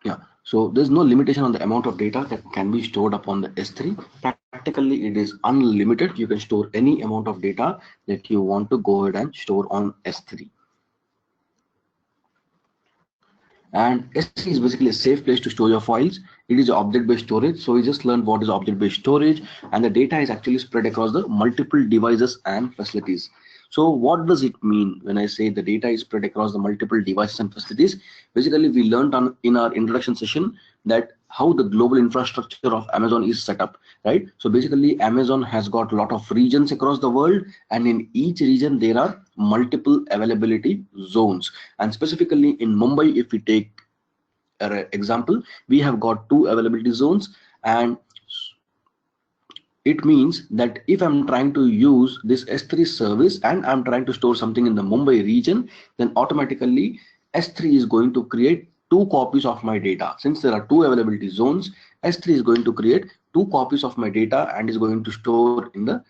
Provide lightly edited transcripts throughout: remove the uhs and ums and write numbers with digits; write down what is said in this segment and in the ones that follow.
Yeah, so there's no limitation on the amount of data that can be stored upon the S3. Practically, it is unlimited. You can store any amount of data that you want to go ahead and store on S3. And S3 is basically a safe place to store your files. It is object-based storage. So we just learned what is object-based storage, and the data is actually spread across the multiple devices and facilities. So what does it mean when I say the data is spread across the multiple devices and facilities? Basically, we learned in our introduction session that how the global infrastructure of Amazon is set up, right? So basically, Amazon has got a lot of regions across the world, and in each region there are multiple availability zones. And specifically in Mumbai, if we take an example, we have got two availability zones, and it means that if I'm trying to use this S3 service and I'm trying to store something in the Mumbai region, then automatically S3 is going to create two copies of my data. Since there are two availability zones, S3 is going to create two copies of my data and is going to store in the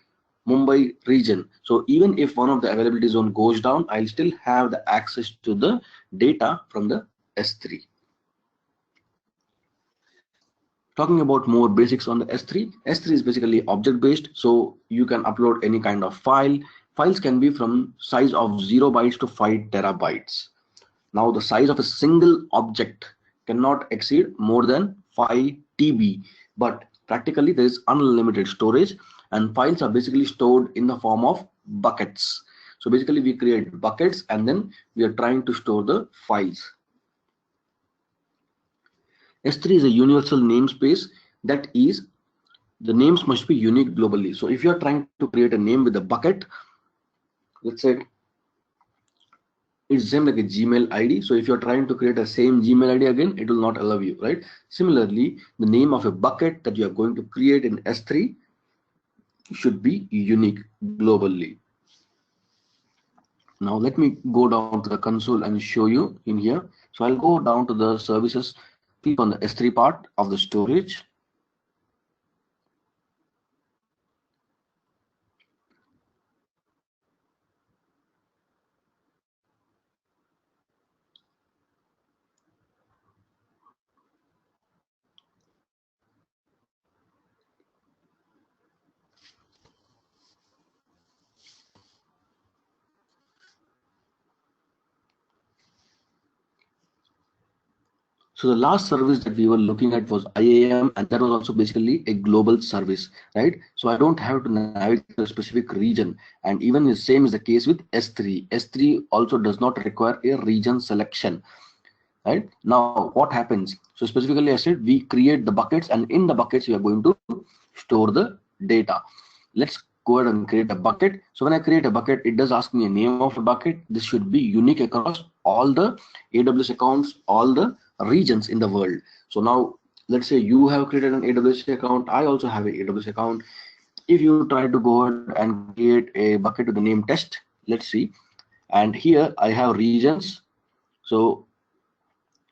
Mumbai region. So even if one of the availability zone goes down, I'll still have the access to the data from the S3. Talking about more basics on the S3, S3 is basically object based, so you can upload any kind of file. Files can be from size of 0 bytes to 5 terabytes. Now the size of a single object cannot exceed more than 5 TB, but practically there is unlimited storage, and files are basically stored in the form of buckets. So basically we create buckets and then we are trying to store the files. S3 is a universal namespace, that is, the names must be unique globally. So if you are trying to create a name with a bucket, let's say it's same like a Gmail ID. So if you're trying to create a same Gmail ID again, it will not allow you, right? Similarly, the name of a bucket that you are going to create in S3 should be unique globally. Now let me go down to the console and show you in here. So I'll go down to the services, click on the S3 part of the storage. So the last service that we were looking at was IAM, and that was also basically a global service, right? So I don't have to navigate to a specific region, and even the same is the case with S3. S3 also does not require a region selection, right? Now what happens? So specifically, I said we create the buckets, and in the buckets we are going to store the data. Let's go ahead and create a bucket. So when I create a bucket, it does ask me a name of a bucket. This should be unique across all the AWS accounts, all the regions in the world. So now let's say you have created an AWS account, I also have an AWS account. If you try to go ahead and create a bucket with the name test, let's see, and here I have regions. So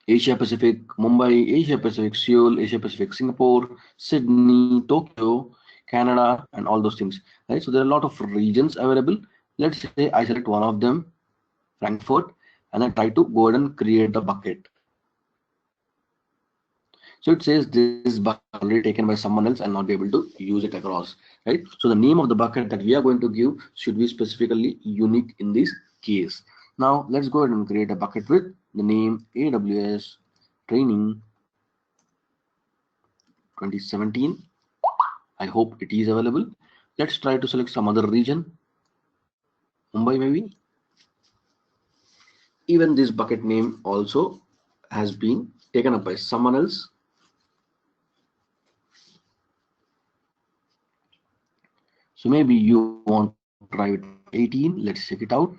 Asia Pacific Mumbai, Asia Pacific Seoul, Asia Pacific Singapore, Sydney, Tokyo, Canada, and all those things, right? So there are a lot of regions available. Let's say I select one of them, Frankfurt, and I try to go ahead and create the bucket. So it says this bucket is already taken by someone else and not be able to use it across, right? So the name of the bucket that we are going to give should be specifically unique in this case. Now let's go ahead and create a bucket with the name AWS Training 2017. I hope it is available. Let's try to select some other region, Mumbai maybe. Even this bucket name also has been taken up by someone else. So maybe you want to try with 18. Let's check it out.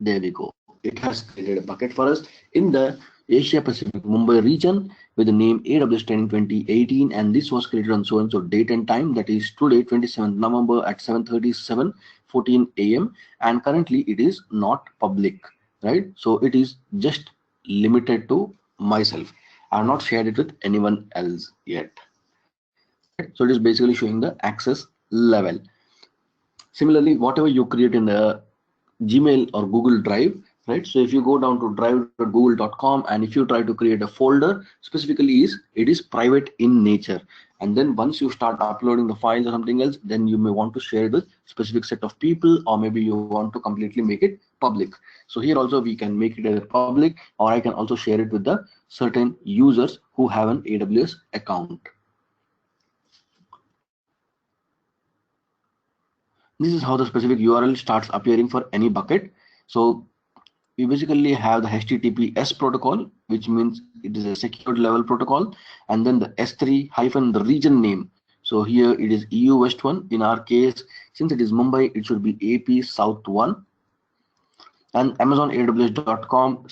There we go. It has created a bucket for us in the Asia Pacific Mumbai region with the name AWS Training 2018, and this was created on so and so date and time, that is today 27th November at 7:37:14 a.m. and currently it is not public, right? So it is just limited to myself. I have not shared it with anyone else yet, right? So it is basically showing the access level. Similarly, whatever you create in the Gmail or Google Drive, right? So if you go down to drive.google.com and if you try to create a folder, specifically it is private in nature. And then once you start uploading the files or something else, then you may want to share it with specific set of people, or maybe you want to completely make it public. So here also we can make it as public, or I can also share it with the certain users who have an AWS account. This is how the specific URL starts appearing for any bucket. So we basically have the HTTPS protocol, which means it is a secured level protocol, and then the S3 hyphen the region name. So here it is EU West 1. In our case, since it is Mumbai, it should be AP South 1, and Amazon AWS.com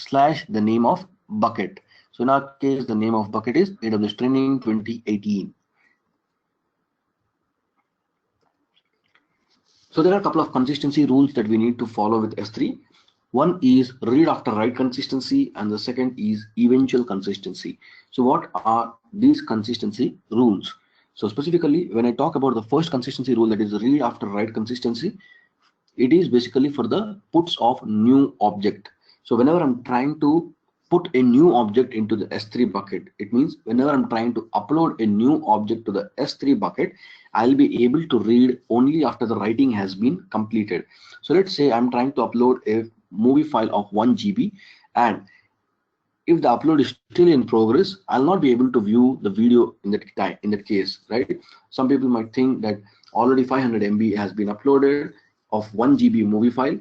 / the name of bucket. So in our case, the name of bucket is AWS Training 2018. So there are a couple of consistency rules that we need to follow with S3. One is read after write consistency, and the second is eventual consistency. So what are these consistency rules? So specifically, when I talk about the first consistency rule, that is read after write consistency, it is basically for the puts of new object. So whenever I'm trying to put a new object into the S3 bucket, it means whenever I'm trying to upload a new object to the S3 bucket, I'll be able to read only after the writing has been completed. So let's say I'm trying to upload a movie file of 1 GB, and if the upload is still in progress, I'll not be able to view the video in that case, right? Some people might think that already 500 MB has been uploaded of 1 GB movie file.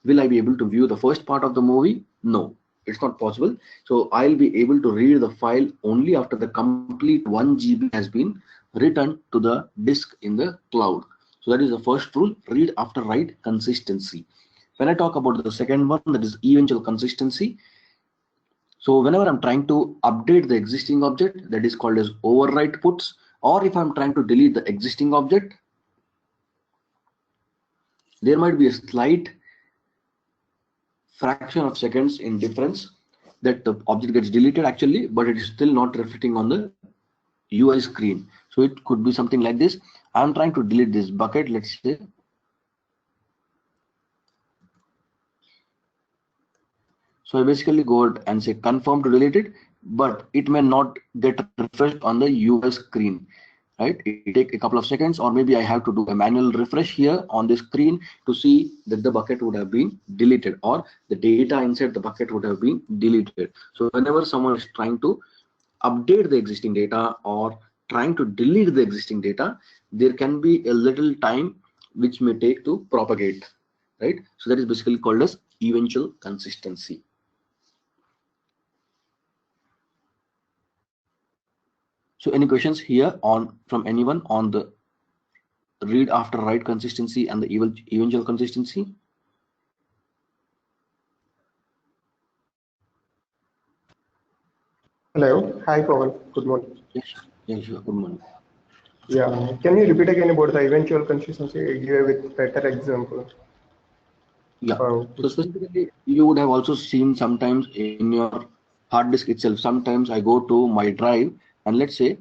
Will I be able to view the first part of the movie? No, it's not possible. So I'll be able to read the file only after the complete 1 GB has been returned to the disk in the cloud. So that is the first rule, read after write consistency. When I talk about the second one, that is eventual consistency. So whenever I'm trying to update the existing object, that is called as overwrite puts, or if I'm trying to delete the existing object, there might be a slight fraction of seconds in difference that the object gets deleted actually, but it is still not reflecting on the UI screen. So it could be something like this. I'm trying to delete this bucket, let's say. So I basically go ahead and say confirm to delete it, but it may not get refreshed on the UI screen, right? It take a couple of seconds, or maybe I have to do a manual refresh here on the screen to see that the bucket would have been deleted, or the data inside the bucket would have been deleted. So whenever someone is trying to update the existing data or trying to delete the existing data, there can be a little time which may take to propagate, right? So that is basically called as eventual consistency. So any questions here on from anyone on the read after write consistency and the eventual consistency? Hello. Hi, Pawan. Good morning. Yes, sure. Good morning. Yeah. Can you repeat again about the eventual consistency? Give with better example. Yeah. So specifically, you would have also seen sometimes in your hard disk itself. Sometimes I go to my drive, and let's say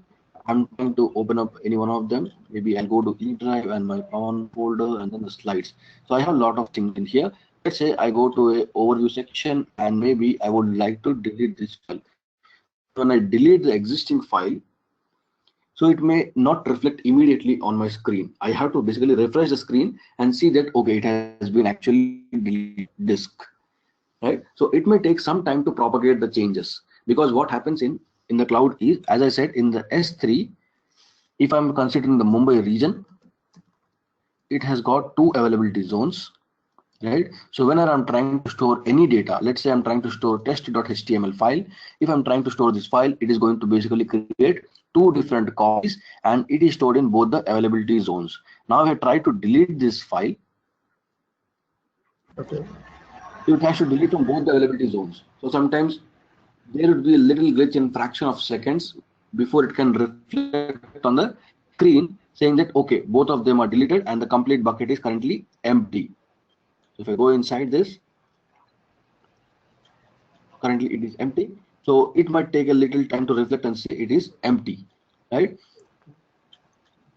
I'm trying to open up any one of them. Maybe I'll go to E drive and my on folder and then the slides. So I have a lot of things in here. Let's say I go to a overview section, and maybe I would like to delete this file. So when I delete the existing file, so it may not reflect immediately on my screen. I have to basically refresh the screen and see that okay, it has been actually deleted disk, right? So it may take some time to propagate the changes, because what happens in the cloud is, as I said, in the S3, if I'm considering the Mumbai region, it has got 2 availability zones, right? So whenever I'm trying to store any data, let's say I'm trying to store test.html file. If I'm trying to store this file, it is going to basically create 2 different copies, and it is stored in both the availability zones. Now if I try to delete this file, Okay. it has to delete from both the availability zones. So sometimes there would be a little glitch in fraction of seconds before it can reflect on the screen saying that okay, both of them are deleted and the complete bucket is currently empty. So if I go inside this, currently it is empty. So it might take a little time to reflect and say it is empty, right?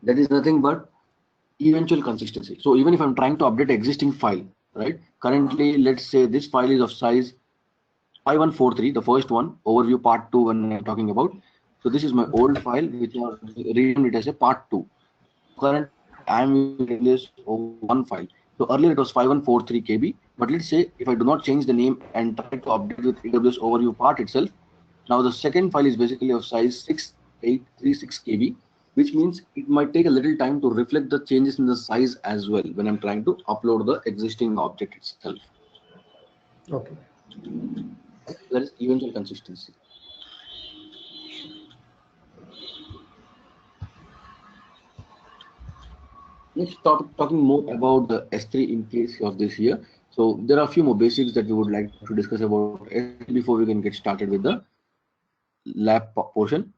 That is nothing but eventual consistency. So even if I'm trying to update existing file, right? Currently, let's say this file is of size 5143, the first one, overview part 2 when I'm talking about. So this is my old file, which I renamed it as a part 2. So currently I'm using this over one file. So earlier it was 5143 KB, but let's say if I do not change the name and try to update with AWS overview part itself, now the second file is basically of size 6836 KB, which means it might take a little time to reflect the changes in the size as well when I'm trying to upload the existing object itself. Okay. That is eventual consistency. Next topic, talking more about the S3 in case of this year. So there are a few more basics that we would like to discuss about S3 before we can get started with the lab portion.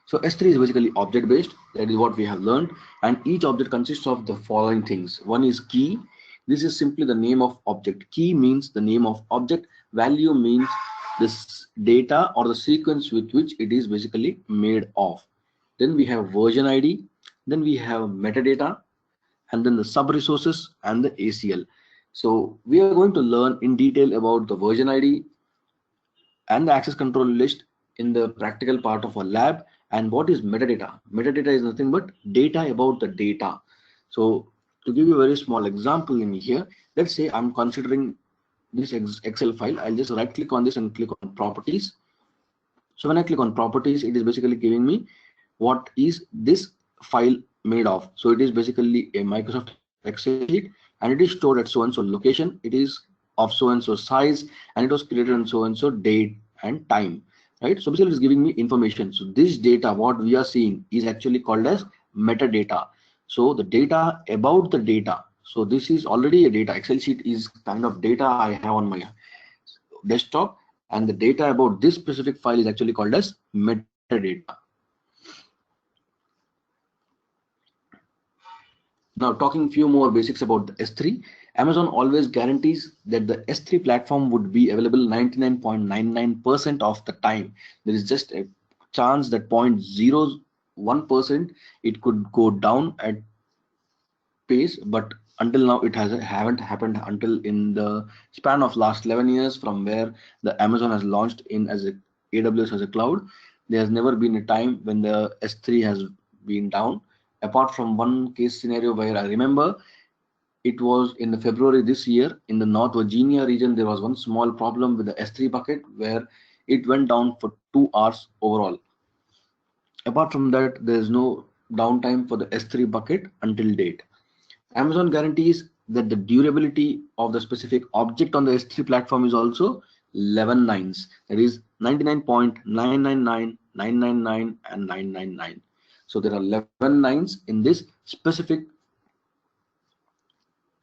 So S3 is basically object based. That is what we have learned. And each object consists of the following things. One is key. This is simply the name of object. Key means the name of object. Value means this data or the sequence with which it is basically made of. Then we have version ID. Then we have metadata, and then the sub resources and the ACL. So we are going to learn in detail about the version ID and the access control list in the practical part of our lab. And what is metadata? Metadata is nothing but data about the data. So to give you a very small example in here, let's say I'm considering this Excel file. I'll just right click on this and click on properties. So when I click on properties, it is basically giving me what is this file made of. So it is basically a Microsoft Excel sheet, and it is stored at so and so location. It is of so and so size, and it was created on so and so date and time, right? So basically it's giving me information. So this data, what we are seeing, is actually called as metadata. So the data about the data. So this is already a data. Excel sheet is kind of data I have on my desktop, and the data about this specific file is actually called as metadata. Now talking few more basics about the S3, Amazon always guarantees that the S3 platform would be available 99.99% of the time. There is just a chance that 0.01% it could go down at pace, but until now it haven't happened until in the span of last 11 years from where the Amazon has launched in as a AWS as a cloud. There has never been a time when the S3 has been down, apart from one case scenario where I remember it was in the February this year in the North Virginia region. There was one small problem with the S3 bucket where it went down for 2 hours overall. Apart from that, there is no downtime for the S3 bucket until date. Amazon guarantees that the durability of the specific object on the S3 platform is also 11 nines. That is 99.999, and 999. So there are 11 nines in this specific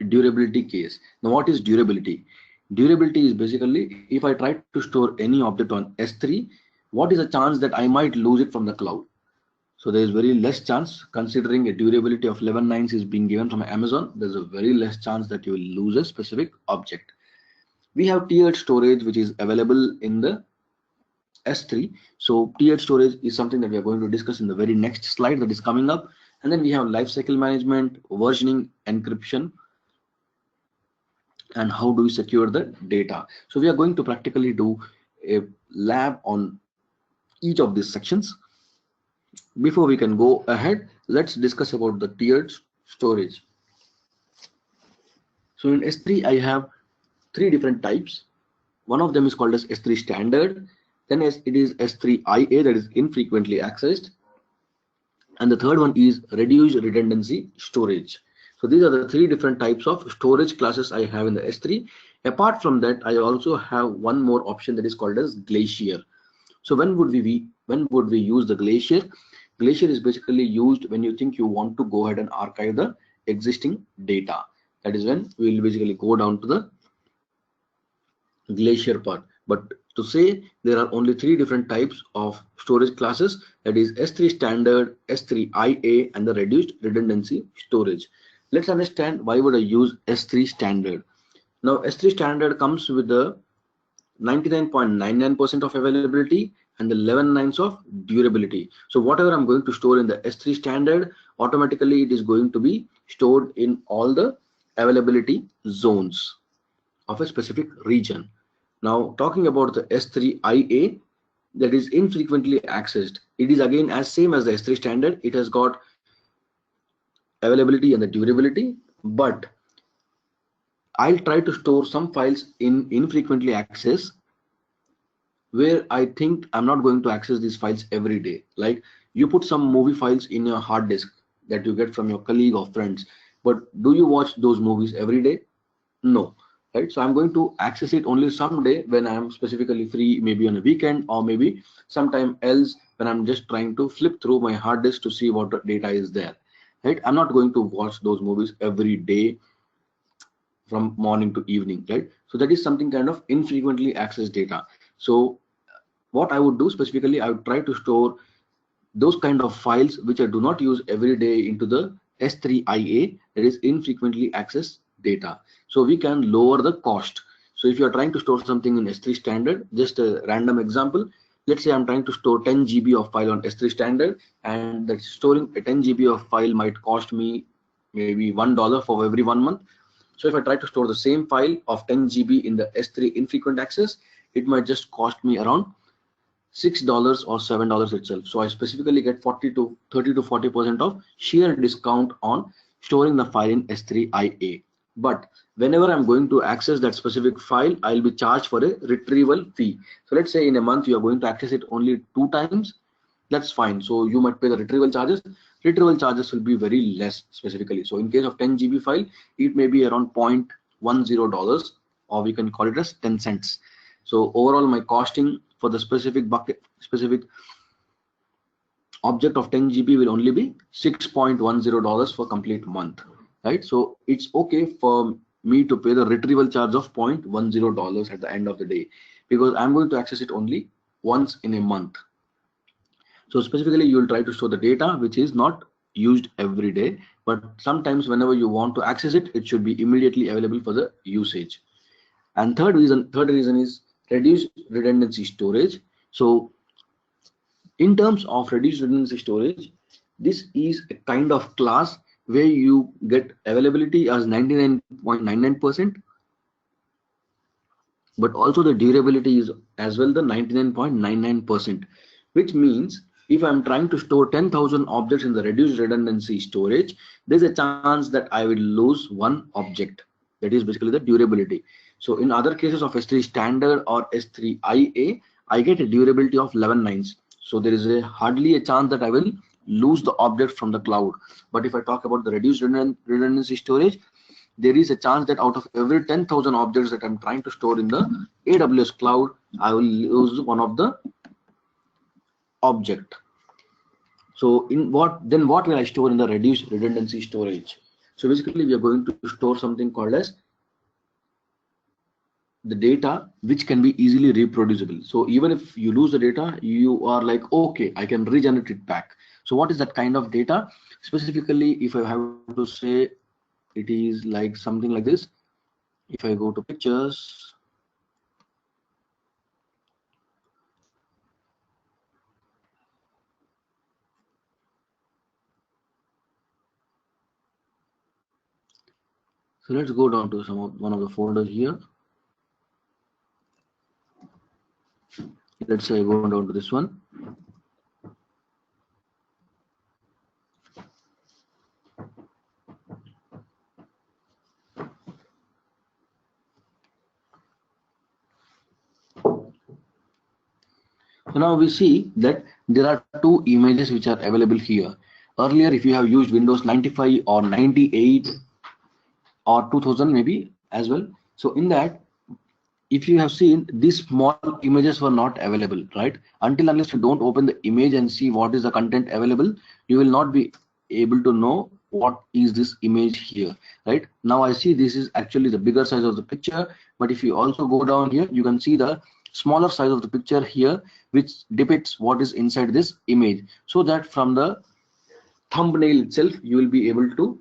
durability case. Now what is durability? Durability is basically if I try to store any object on S3, what is the chance that I might lose it from the cloud? So there is very less chance, considering a durability of 11 nines is being given from Amazon. There's a very less chance that you will lose a specific object. We have tiered storage, which is available in the S3. So tiered storage is something that we are going to discuss in the very next slide that is coming up. And then we have lifecycle management, versioning, encryption, and how do we secure the data. So we are going to practically do a lab on each of these sections. Before we can go ahead, let's discuss about the tiered storage. So in S3, I have three different types. One of them is called as S3 standard. Then it is S3 IA, that is infrequently accessed. And the third one is reduced redundancy storage. So these are the three different types of storage classes I have in the S3. Apart from that, I also have one more option that is called as Glacier. So when would we use the Glacier? Glacier is basically used when you think you want to go ahead and archive the existing data. That is when we will basically go down to the Glacier part. But to say there are only three different types of storage classes, that is S3 standard, S3 IA, and the reduced redundancy storage. Let's understand why would I use S3 standard. Now S3 standard comes with the 99.99% of availability, and the 11 nines of durability. So whatever I'm going to store in the S3 standard, automatically it is going to be stored in all the availability zones of a specific region. Now talking about the S3IA, that is infrequently accessed. It is again as same as the S3 standard. It has got availability and the durability, but I'll try to store some files in infrequently access where I think I'm not going to access these files every day. Like you put some movie files in your hard disk that you get from your colleague or friends, but do you watch those movies every day? No, right? So I'm going to access it only someday when I'm specifically free, maybe on a weekend or maybe sometime else when I'm just trying to flip through my hard disk to see what data is there, right? I'm not going to watch those movies every day from morning to evening, right? So that is something kind of infrequently accessed data. So what I would do specifically, I would try to store those kind of files which I do not use every day into the S3IA, that is infrequently accessed data. So we can lower the cost. So if you are trying to store something in S3 standard, just a random example, let's say I'm trying to store 10 GB of file on S3 standard, and that storing a 10 GB of file might cost me maybe $1 for every 1 month. So if I try to store the same file of 10 GB in the S3 infrequent access, it might just cost me around $6 or $7 itself. So I specifically get 40 to 30 to 40% of sheer discount on storing the file in S3IA. But whenever I'm going to access that specific file, I'll be charged for a retrieval fee. So let's say in a month you are going to access it only 2 times. That's fine. So you might pay the retrieval charges. Retrieval charges will be very less specifically. So in case of 10 GB file, it may be around $0.10, or we can call it as 10 cents. So overall my costing for the specific bucket, specific object of 10 GB will only be $6.10 for complete month, right? So it's okay for me to pay the retrieval charge of $0.10 at the end of the day, because I'm going to access it only once in a month. So specifically you will try to store the data which is not used every day, but sometimes whenever you want to access it, it should be immediately available for the usage. And third reason is reduced redundancy storage. So in terms of reduced redundancy storage, this is a kind of class where you get availability as 99.99%, but also the durability is as well the 99.99%, which means if I'm trying to store 10,000 objects in the reduced redundancy storage, there's a chance that I will lose one object. That is basically the durability. So in other cases of S3 standard or S3IA, I get a durability of 11 nines. So there is hardly a chance that I will lose the object from the cloud. But if I talk about the reduced redundancy storage, there is a chance that out of every 10,000 objects that I'm trying to store in the AWS cloud, I will lose one of the object. So what will I store in the reduced redundancy storage? So basically we are going to store something called as the data which can be easily reproducible. So even if you lose the data, you are like, okay, I can regenerate it back. So what is that kind of data? Specifically, if I have to say, it is like something like this. If I go to pictures, so let's go down to one of the folders here. Let's say I go down to this one. So now we see that there are two images which are available here. Earlier, if you have used Windows 95 or 98 or 2000 maybe as well. So in that, if you have seen, these small images were not available, right? Until unless you don't open the image and see what is the content available, you will not be able to know what is this image here, right? Now I see this is actually the bigger size of the picture, but if you also go down here, you can see the smaller size of the picture here, which depicts what is inside this image, so that from the thumbnail itself you will be able to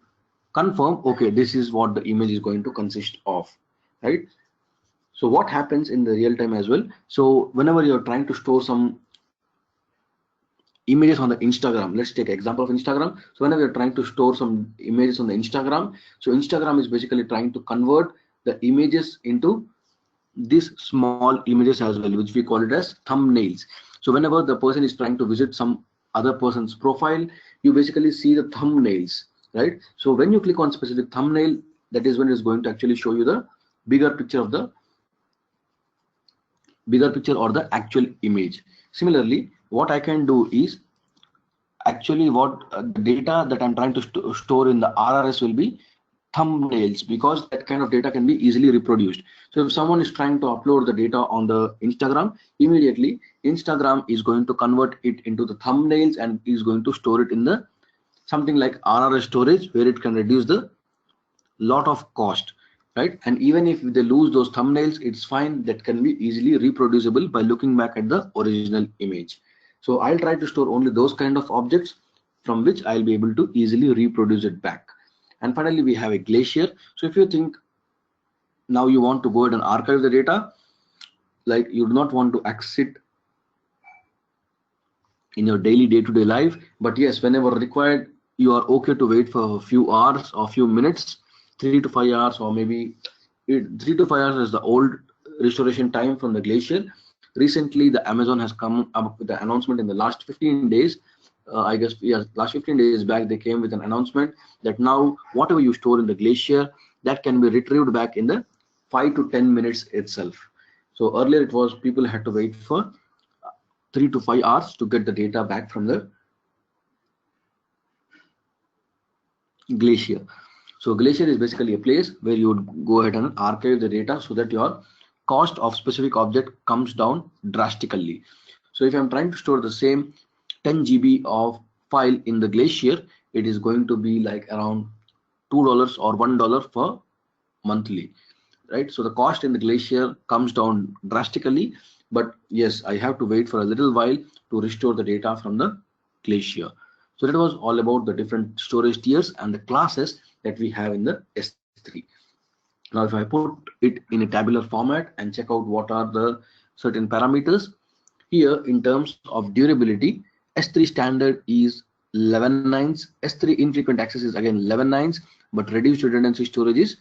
confirm, okay, this is what the image is going to consist of, right? So what happens in the real time as well? So whenever you're trying to store some images on the Instagram. Let's take example of Instagram. So whenever you're trying to store some images on the Instagram, so Instagram is basically trying to convert the images into these small images as well, which we call it as thumbnails. So whenever the person is trying to visit some other person's profile, you basically see the thumbnails, right? So when you click on specific thumbnail, that is when it's going to actually show you the bigger picture of the or the actual image. Similarly, what I can do is actually what the data that I'm trying to store in the RRS will be thumbnails, because that kind of data can be easily reproduced. So if someone is trying to upload the data on the Instagram, immediately Instagram is going to convert it into the thumbnails and is going to store it in the something like RRS storage, where it can reduce the lot of cost, right? And even if they lose those thumbnails, it's fine, that can be easily reproducible by looking back at the original image. So I'll try to store only those kind of objects from which I'll be able to easily reproduce it back. And finally, we have a Glacier. So if you think now you want to go ahead and archive the data, like you do not want to access it in your daily day-to-day life, but yes, whenever required, you are okay to wait for a few hours or few minutes, 3 to 5 hours, or maybe 3 to 5 hours is the old restoration time from the Glacier. Recently, the Amazon has come up with the announcement in the last 15 days. I guess, yeah, last 15 days back, they came with an announcement that now whatever you store in the Glacier, that can be retrieved back in the 5 to 10 minutes itself. So earlier it was people had to wait for 3 to 5 hours to get the data back from the Glacier. So Glacier is basically a place where you would go ahead and archive the data so that your cost of specific object comes down drastically. So if I'm trying to store the same 10 GB of file in the Glacier, it is going to be like around $2 or $1 for monthly, right? So the cost in the Glacier comes down drastically, but yes, I have to wait for a little while to restore the data from the Glacier. So that was all about the different storage tiers and the classes that we have in the S3. Now if I put it in a tabular format and check out what are the certain parameters here in terms of durability, S3 standard is 11 nines, S3 infrequent access is again 11 nines, but reduced redundancy storage is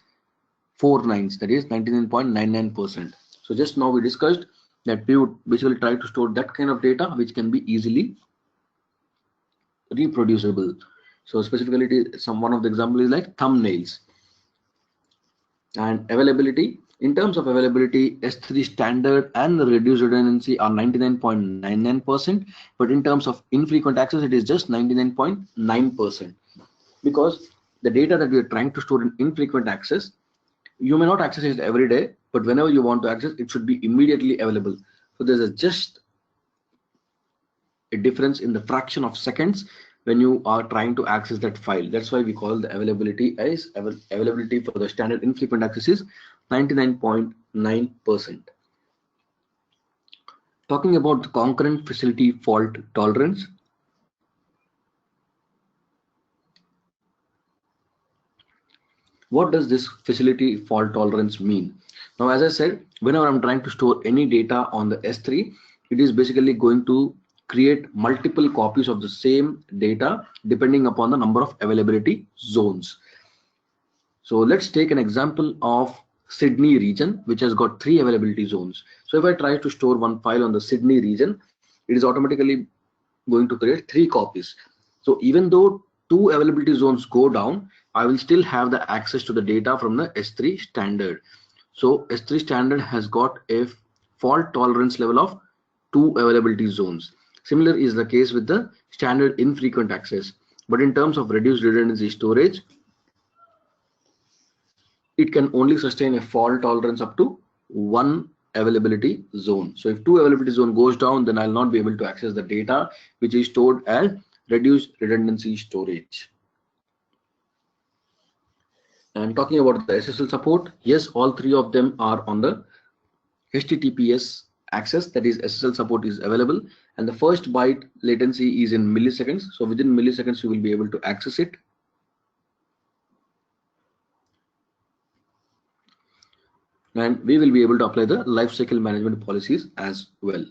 4 nines, that is 99.99%. So just now we discussed that we would basically try to store that kind of data which can be easily reproducible. So specifically, one of the example is like thumbnails. And availability, in terms of availability, S3 standard and the reduced redundancy are 99.99%, but in terms of infrequent access, it is just 99.9%, because the data that we are trying to store in infrequent access, you may not access it every day, but whenever you want to access, it should be immediately available. So there's just a difference in the fraction of seconds when you are trying to access that file. That's why we call the availability as availability for the standard infrequent access is 99.9%. Talking about the concurrent facility fault tolerance. What does this facility fault tolerance mean? Now, as I said, whenever I'm trying to store any data on the S3, it is basically going to create multiple copies of the same data depending upon the number of availability zones. So let's take an example of Sydney region, which has got 3 availability zones. So if I try to store one file on the Sydney region, it is automatically going to create 3 copies. So even though 2 availability zones go down, I will still have the access to the data from the S3 standard. So S3 standard has got a fault tolerance level of 2 availability zones. Similar is the case with the standard infrequent access. But in terms of reduced redundancy storage, it can only sustain a fault tolerance up to 1 availability zone. So if 2 availability zone goes down, then I'll not be able to access the data which is stored as reduced redundancy storage. And talking about the SSL support, yes, all 3 of them are on the HTTPS access, that is SSL support is available, and the first byte latency is in milliseconds. So within milliseconds you will be able to access it. And we will be able to apply the lifecycle management policies as well.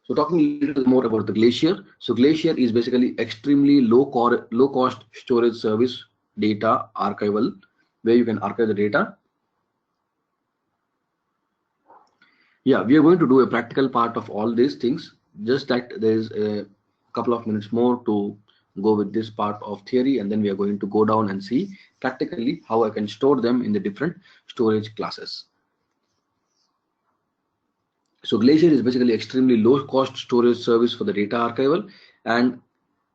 So talking a little more about the Glacier. So Glacier is basically extremely low cost storage service data archival, where you can archive the data. Yeah, we are going to do a practical part of all these things. Just that there is a couple of minutes more to go with this part of theory, and then we are going to go down and see practically how I can store them in the different storage classes. So Glacier is basically extremely low cost storage service for the data archival, and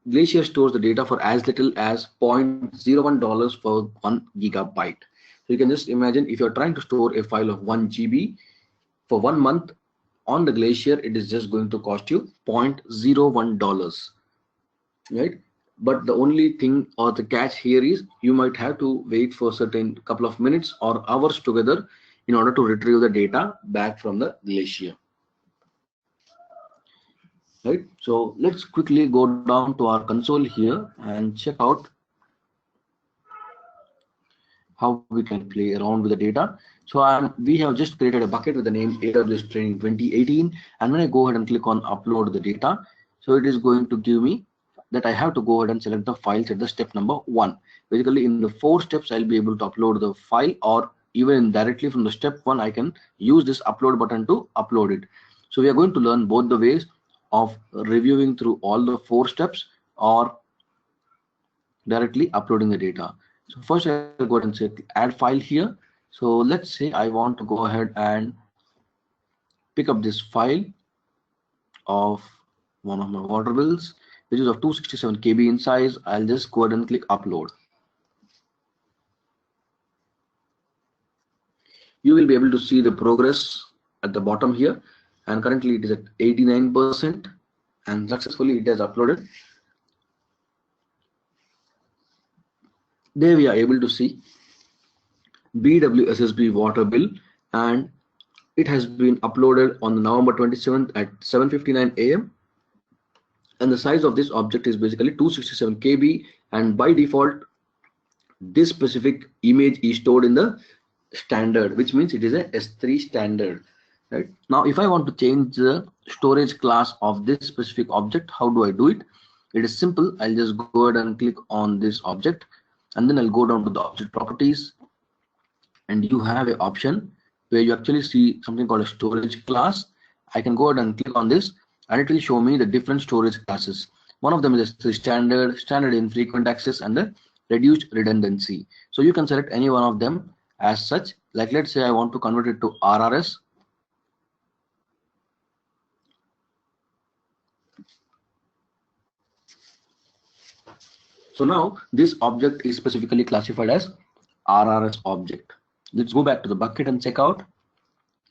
Glacier stores the data for as little as $0.01 for 1 gigabyte. So you can just imagine if you're trying to store a file of 1 GB for 1 month on the Glacier, it is just going to cost you $0.01, right? But the only thing or the catch here is you might have to wait for a certain couple of minutes or hours together in order to retrieve the data back from the Glacier. Right, so let's quickly go down to our console here and check out how we can play around with the data. So we have just created a bucket with the name AWS Training 2018, and when I go ahead and click on upload the data, so it is going to give me that I have to go ahead and select the files at the step number 1. Basically, in the 4 steps, I'll be able to upload the file, or even directly from the step 1, I can use this upload button to upload it. So we are going to learn both the ways of reviewing through all the 4 steps or directly uploading the data. So first I'll go ahead and say add file here. So let's say I want to go ahead and pick up this file of one of my water bills, which is of 267 KB in size. I'll just go ahead and click upload. You will be able to see the progress at the bottom here, and currently it is at 89%, and successfully it has uploaded. There we are able to see BWSSB water bill, and it has been uploaded on November 27th at 7:59 AM, and the size of this object is basically 267 KB, and by default this specific image is stored in the standard, which means it is a S3 standard. Right now, if I want to change the storage class of this specific object, how do I do it? It is simple. I'll just go ahead and click on this object, and then I'll go down to the object properties, and you have an option where you actually see something called a storage class. I can go ahead and click on this, and it will show me the different storage classes. One of them is the standard infrequent access, and the reduced redundancy. So you can select any one of them as such. Like let's say I want to convert it to RRS. So now this object is specifically classified as RRS object. Let's go back to the bucket and check out.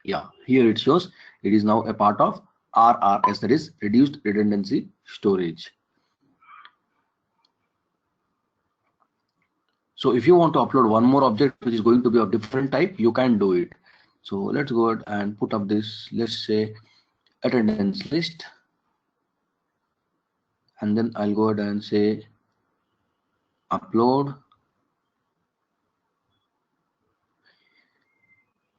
Yeah, here it shows it is now a part of RRS, that is reduced redundancy storage. So if you want to upload one more object which is going to be of different type, you can do it. So let's go ahead and put up this, let's say attendance list, and then I'll go ahead and say upload.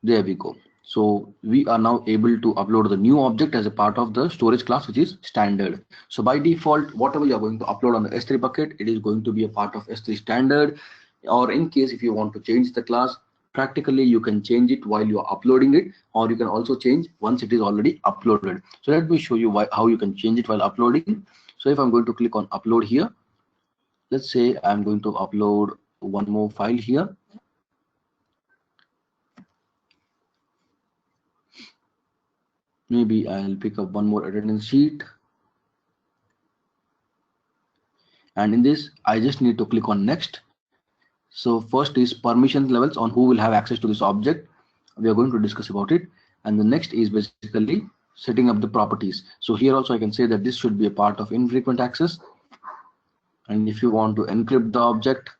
There we go. So we are now able to upload the new object as a part of the storage class, which is standard. So by default, whatever you are going to upload on the S3 bucket, it is going to be a part of S3 standard. Or in case if you want to change the class, practically you can change it while you are uploading it, or you can also change once it is already uploaded. So let me show you how you can change it while uploading. So if I'm going to click on upload here, let's say I'm going to upload one more file here. Maybe I'll pick up one more attendance sheet, and in this I just need to click on next. So first is permission levels on who will have access to this object. We are going to discuss about it, and the next is basically setting up the properties. So here also I can say that this should be a part of infrequent access, and if you want to encrypt the object,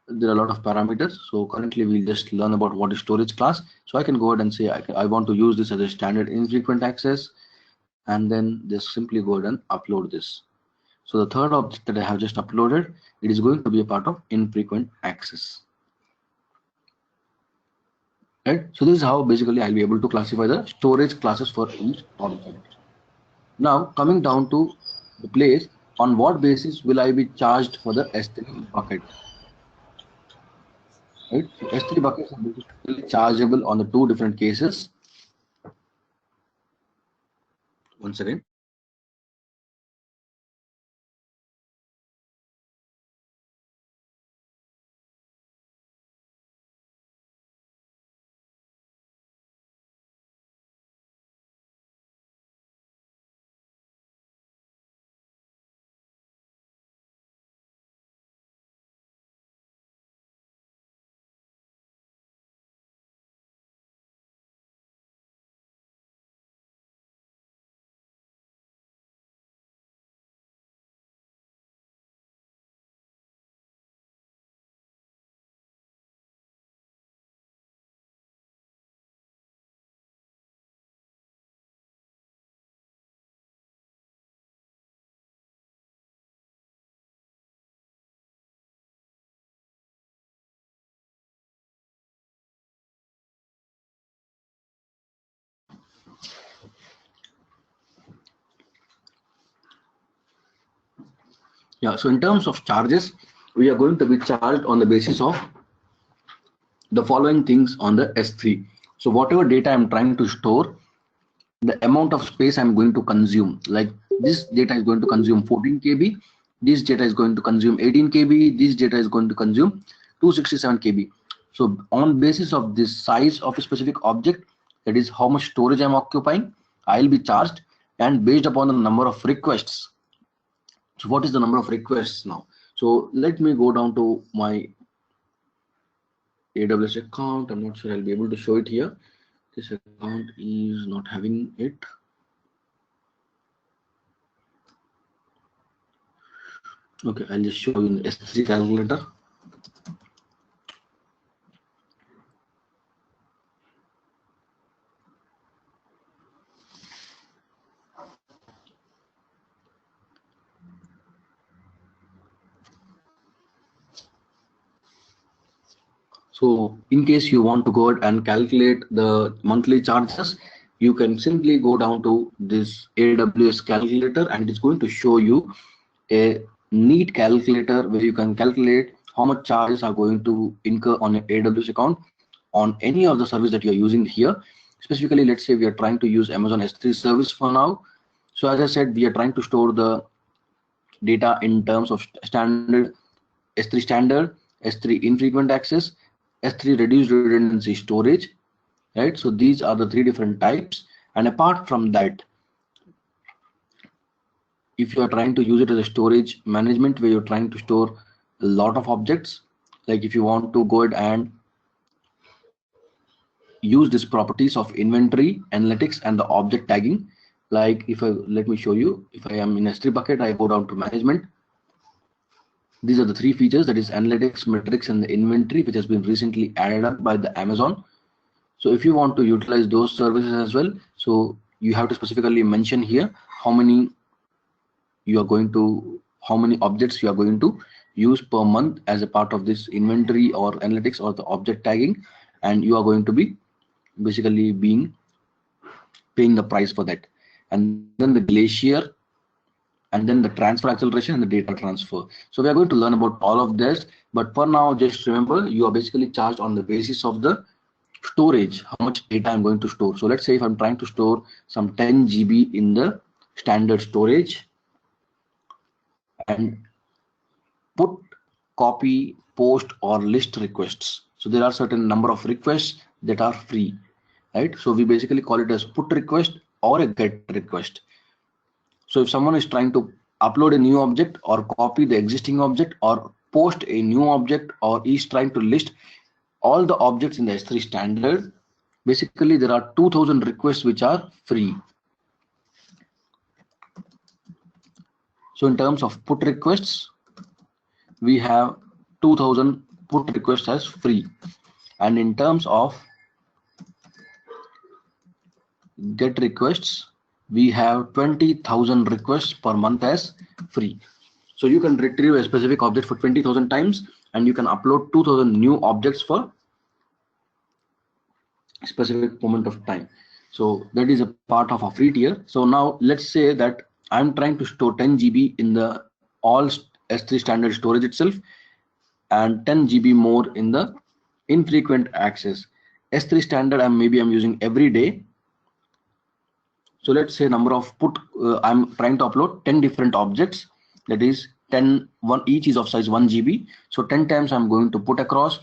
there are a lot of parameters. So currently we'll just learn about what is storage class. So I can go ahead and say I want to use this as a standard infrequent access, and then just simply go ahead and upload this. So the third object that I have just uploaded, it is going to be a part of infrequent access. Right. So this is how basically I'll be able to classify the storage classes for each object. Now coming down to the place, on what basis will I be charged for the S3 bucket? Right. So S3 buckets are basically chargeable on the two different cases. Once again. Yeah, so in terms of charges, we are going to be charged on the basis of the following things on the S3. So whatever data I'm trying to store, the amount of space I'm going to consume, like this data is going to consume 14 KB, this data is going to consume 18 KB, this data is going to consume 267 KB. So on basis of this size of a specific object, that is how much storage I'm occupying, I'll be charged, and based upon the number of requests. So what is the number of requests now? So let me go down to my AWS account. I'm not sure I'll be able to show it here. This account is not having it. Okay, I'll just show you in the S3 calculator. So in case you want to go ahead and calculate the monthly charges, you can simply go down to this AWS calculator, and it's going to show you a neat calculator where you can calculate how much charges are going to incur on your AWS account on any of the service that you're using here. Specifically, let's say we are trying to use Amazon S3 service for now. So as I said, we are trying to store the data in terms of standard S3 standard, S3 infrequent access, S3 reduced redundancy storage, right? So these are the three different types. And apart from that, if you are trying to use it as a storage management where you're trying to store a lot of objects, like if you want to go ahead and use these properties of inventory, analytics, and the object tagging, like if I let me show you, if I am in S3 bucket, I go down to management. These are the three features, that is analytics, metrics, and the inventory, which has been recently added up by the Amazon. So if you want to utilize those services as well, so you have to specifically mention here how many objects you are going to use per month as a part of this inventory or analytics or the object tagging, and you are going to be basically paying the price for that. And then the Glacier, and then the transfer acceleration and the data transfer. So we are going to learn about all of this, but for now, just remember, you are basically charged on the basis of the storage, how much data I'm going to store. So let's say if I'm trying to store some 10 GB in the standard storage and put, copy, post, or list requests. So there are certain number of requests that are free, right? So we basically call it as put request or a get request. So if someone is trying to upload a new object or copy the existing object or post a new object or is trying to list all the objects in the S3 standard, basically there are 2000 requests which are free. So in terms of put requests, we have 2000 put requests as free, and in terms of get requests, we have 20,000 requests per month as free. So you can retrieve a specific object for 20,000 times, and you can upload 2000 new objects for a specific moment of time. So that is a part of a free tier. So now let's say that I'm trying to store 10 GB in the all S3 standard storage itself, and 10 GB more in the infrequent access. S3 standard I'm using every day. So let's say number of I'm trying to upload 10 different objects, that is 10, one each is of size 1 GB. So 10 times I'm going to put across,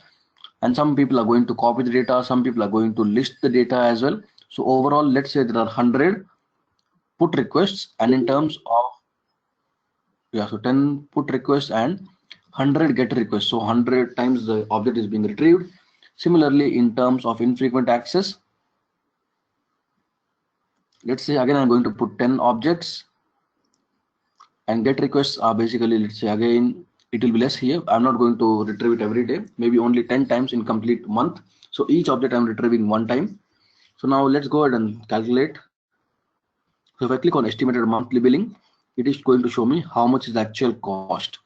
and some people are going to copy the data, some people are going to list the data as well. So overall, let's say there are 100 put requests, and in terms of, yeah, so 10 put requests and 100 get requests. So 100 times the object is being retrieved. Similarly, in terms of infrequent access, let's say again I'm going to put 10 objects, and get requests are basically, let's say again it will be less here. I'm not going to retrieve it every day, maybe only 10 times in complete month. So each object I'm retrieving one time. So now let's go ahead and calculate. So if I click on estimated monthly billing, it is going to show me how much is the actual cost.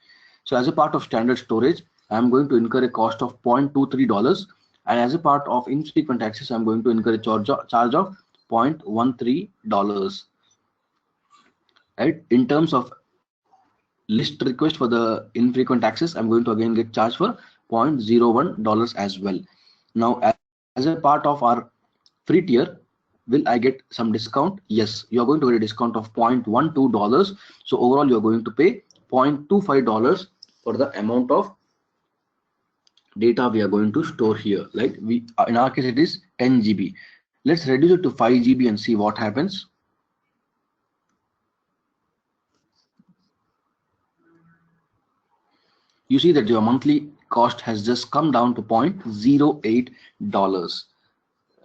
So as a part of standard storage, I'm going to incur a cost of $0.23, and as a part of infrequent access, I'm going to incur a charge of $0.13. Right? In terms of list request for the infrequent access, I'm going to again get charged for $0.01 as well. Now, as a part of our free tier, will I get some discount? Yes, you are going to get a discount of $0.12. So overall, you are going to pay $0.25 for the amount of data we are going to store here. Like we, in our case, it is 10 GB. Let's reduce it to 5 GB and see what happens. You see that your monthly cost has just come down to $0.08,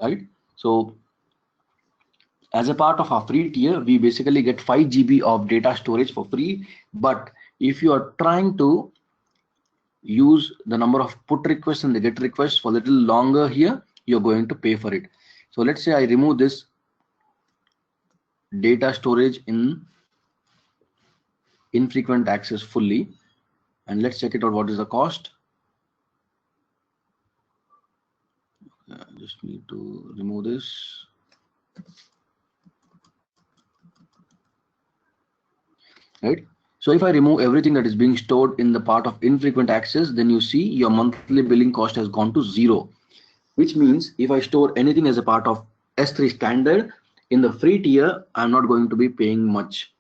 right? So as a part of our free tier, we basically get 5 GB of data storage for free. But if you are trying to use the number of put requests and the get requests for a little longer here, you're going to pay for it. So let's say I remove this data storage in infrequent access fully, and let's check it out. What is the cost? I just need to remove this. Right? So if I remove everything that is being stored in the part of infrequent access, then you see your monthly billing cost has gone to 0, which means if I store anything as a part of S3 standard in the free tier, I'm not going to be paying much,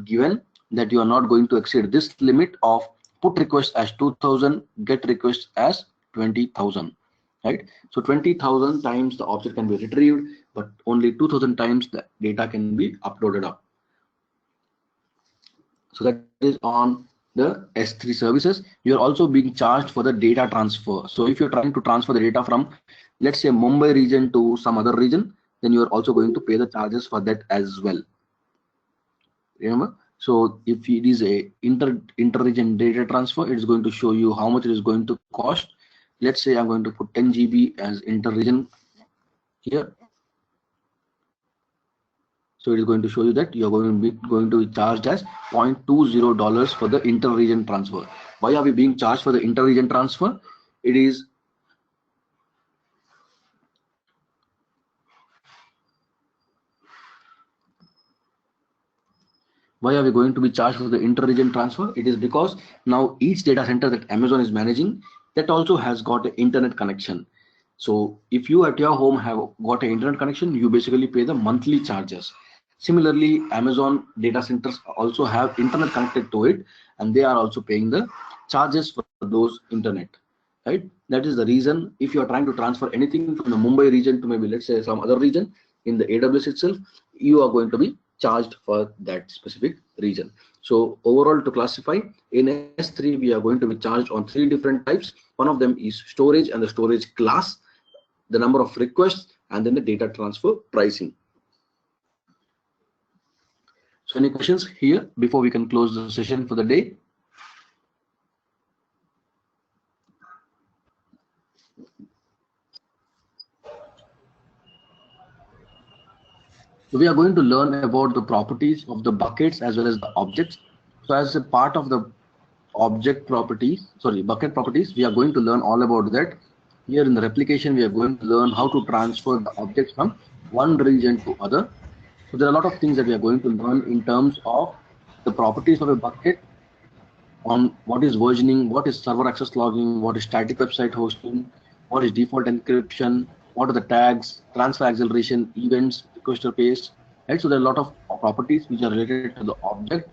given that you are not going to exceed this limit of put requests as 2000, get requests as 20,000, right? So 20,000 times the object can be retrieved, but only 2,000 times the data can be uploaded up. So that is on the S3 services. You're also being charged for the data transfer. So if you're trying to transfer the data from, let's say, Mumbai region to some other region, then you're also going to pay the charges for that as well. Remember? So if it is a inter-region data transfer, it's going to show you how much it is going to cost. Let's say I'm going to put 10 GB as inter-region here. So it is going to show you that you're going to be charged as $0.20 for the inter-region transfer. Why are we being charged for the inter-region transfer? It is why are we going to be charged for the inter-region transfer? It is because now each data center that Amazon is managing, that also has got an internet connection. So if you at your home have got an internet connection, you basically pay the monthly charges. Similarly, Amazon data centers also have internet connected to it, and they are also paying the charges for those internet, right? That is the reason if you are trying to transfer anything from the Mumbai region to maybe, let's say, some other region in the AWS itself, you are going to be charged for that specific region. So overall, to classify, in S3, we are going to be charged on 3 different types. One of them is storage and the storage class, the number of requests, and then the data transfer pricing. So any questions here before we can close the session for the day? So we are going to learn about the properties of the buckets as well as the objects. So as a part of the bucket properties, we are going to learn all about that. Here in the replication, we are going to learn how to transfer the objects from one region to other. So there are a lot of things that we are going to learn in terms of the properties of a bucket, on what is versioning, what is server access logging, what is static website hosting, what is default encryption, what are the tags, transfer acceleration, events, requester paste, right? So there are a lot of properties which are related to the object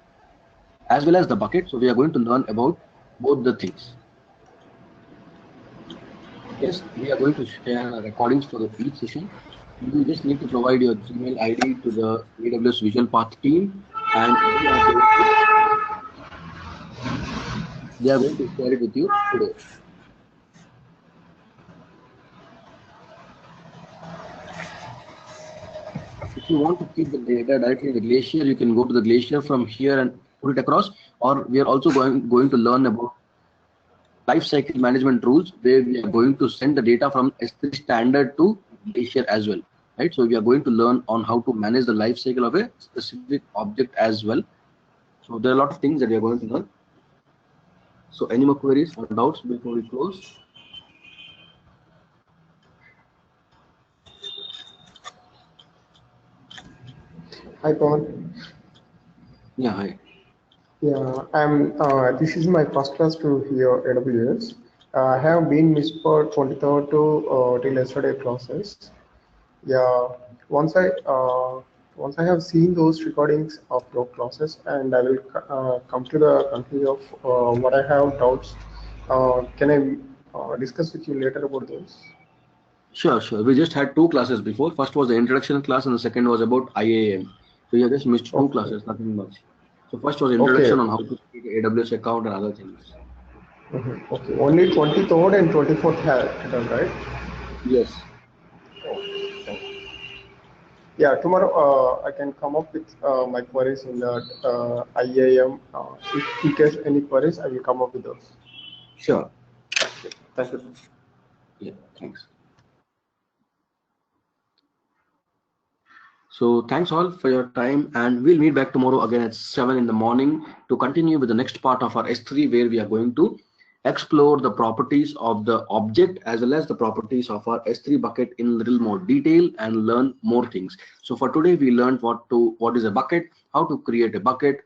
as well as the bucket. So we are going to learn about both the things. Yes, we are going to share recordings for each session. You just need to provide your Gmail ID to the AWS Visual Path team, and they are going to share it with you today. If you want to keep the data directly in the Glacier, you can go to the Glacier from here and put it across. Or we are also going to learn about lifecycle management rules, where we are going to send the data from S3 standard to Glacier as well, right? So we are going to learn on how to manage the life cycle of a specific object as well. So there are a lot of things that we are going to learn. So any more queries or doubts before we close? Hi, Pawan. Yeah, hi. Yeah, this is my first class to hear AWS. I have been missed for 23rd to till yesterday classes. Yeah, once I uh, once I have seen those recordings of your classes, and I will come to the conclusion of what I have doubts. Can I discuss with you later about those? Sure, sure. We just had two classes before. First was the introduction class, and the second was about IAM. So you have just missed two Okay. classes, nothing much. So first was Okay. introduction on how to create AWS account and other things. Okay. Only 23rd and 24th have done, right? Yes. Yeah, tomorrow I can come up with my queries in the IAM. If in case any queries, I will come up with those. Sure. Thank you. Yeah, thanks. So thanks all for your time, and we'll meet back tomorrow again at 7 in the morning to continue with the next part of our S3, where we are going to explore the properties of the object as well as the properties of our S3 bucket in little more detail and learn more things. So for today, we learned what is a bucket, how to create a bucket,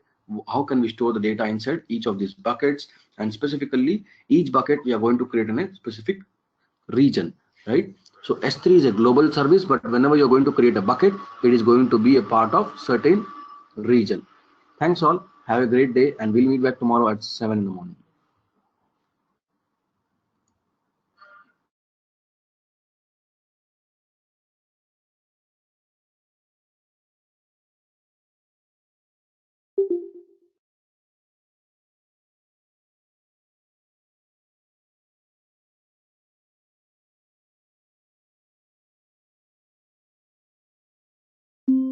how can we store the data inside each of these buckets, and specifically each bucket we are going to create in a specific region, right? So S3 is a global service, but whenever you're going to create a bucket, it is going to be a part of certain region. Thanks all. Have a great day, and we'll meet back tomorrow at 7 in the morning.